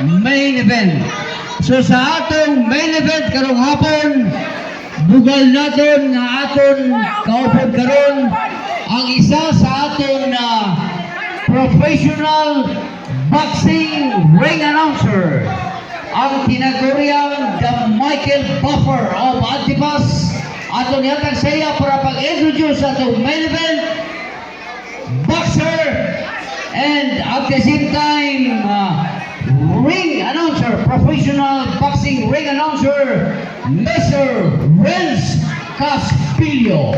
main event. So sa atong main event karong hapon, bugal naton nga aton kaupod karon ang isa sa aton professional boxing ring announcer, ang tinaguriang the Michael Buffer of Antipas. Aton yatag saya para pag-introduce sa atong main event boxer and at the same time ring announcer, professional boxing ring announcer, Mr. Renz Caspillo.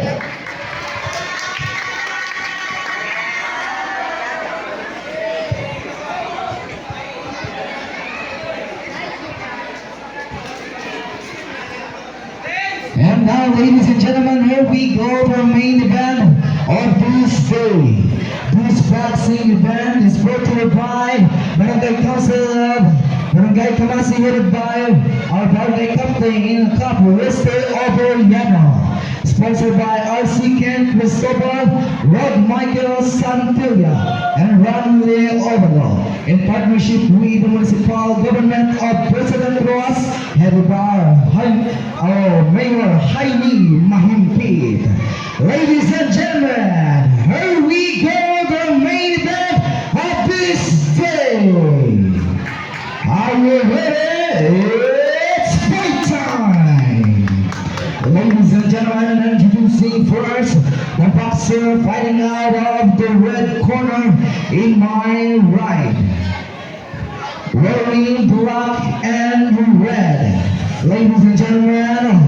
And now, ladies and gentlemen, here we go for the main event of this day. This boxing event is brought to you by Barangay Council of Barangay Kamasi, headed by our Barangay Captain in the Cup, Mr. Overiano. Sponsored by RC Ken Cristobal, Rod Michael Santilla, and Ranley Overall. In partnership with the municipal government of President Roas, headed by our Mayor Jaime Mahimpit. Ladies and gentlemen, here we go, the main event of this day. Are you ready? It's fight time! Ladies and gentlemen, introducing first the boxer fighting out of the red corner in my right. Wearing black and red. Ladies and gentlemen,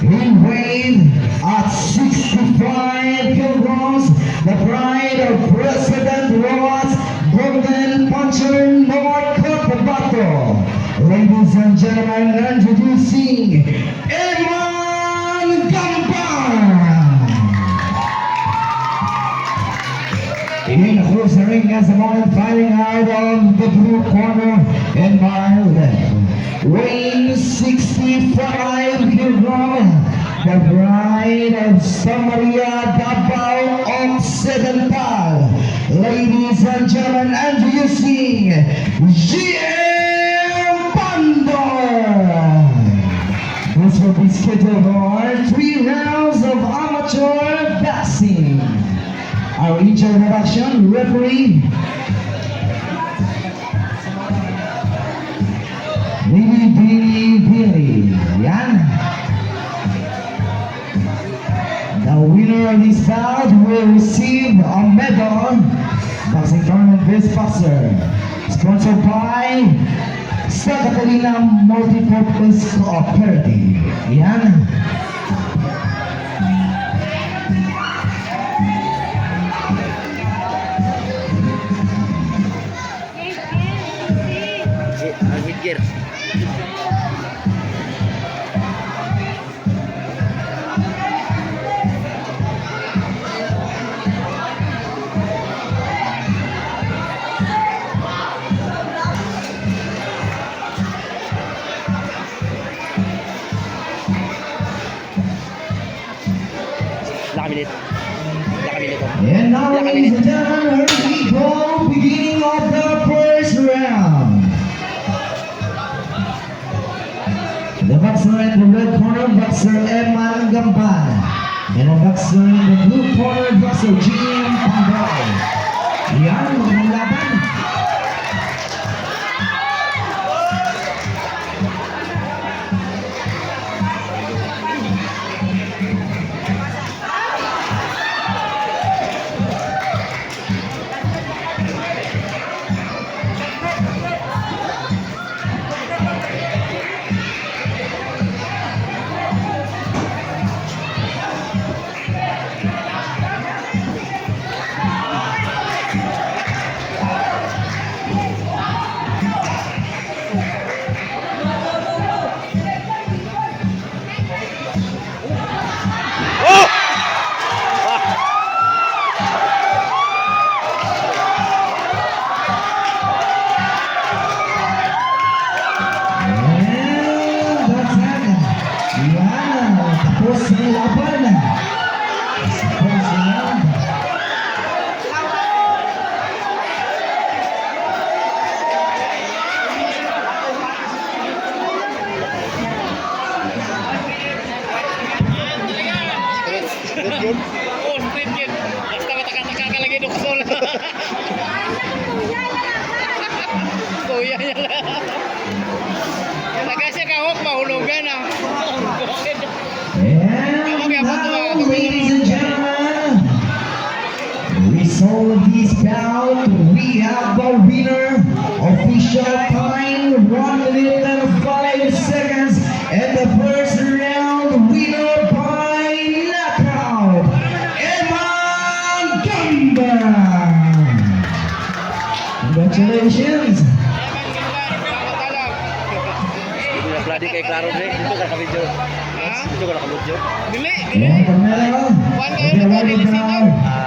he weighed at 65 kilograms, the pride of President Roas, Golden Puncher North Cotabato. Ladies and gentlemen, introducing Eman Gambar. In close the ring as the moment fighting out of the blue corner in my left. Weighing 65 kilograms, the bride of Samaria Davao Occidental. Ladies and gentlemen, introducing GM Pandor. This will be scheduled for 3 rounds of amateur boxing. Our introduction referee, Billy. Yan. The winner of this bout will receive a medal, boxing tournament best boxer, sponsored by Santa Catalina Multipurpose Cooperative. Yan. And now, ladies and gentlemen, here we go, beginning of the first round. The boxer in the red corner, boxer Eman Gamban. And the boxer in the blue corner, boxer GM Pandor. Yan, mga laban. out. We have a winner. Official time 1 minute and 5 seconds. And the first round winner by knockout, Eman Gamba. Congratulations. Ladi kay klaro dre, dito ka ka-video. Dito ka na ka-video. Dili, One dili. camera. One kayo na to, dili sino.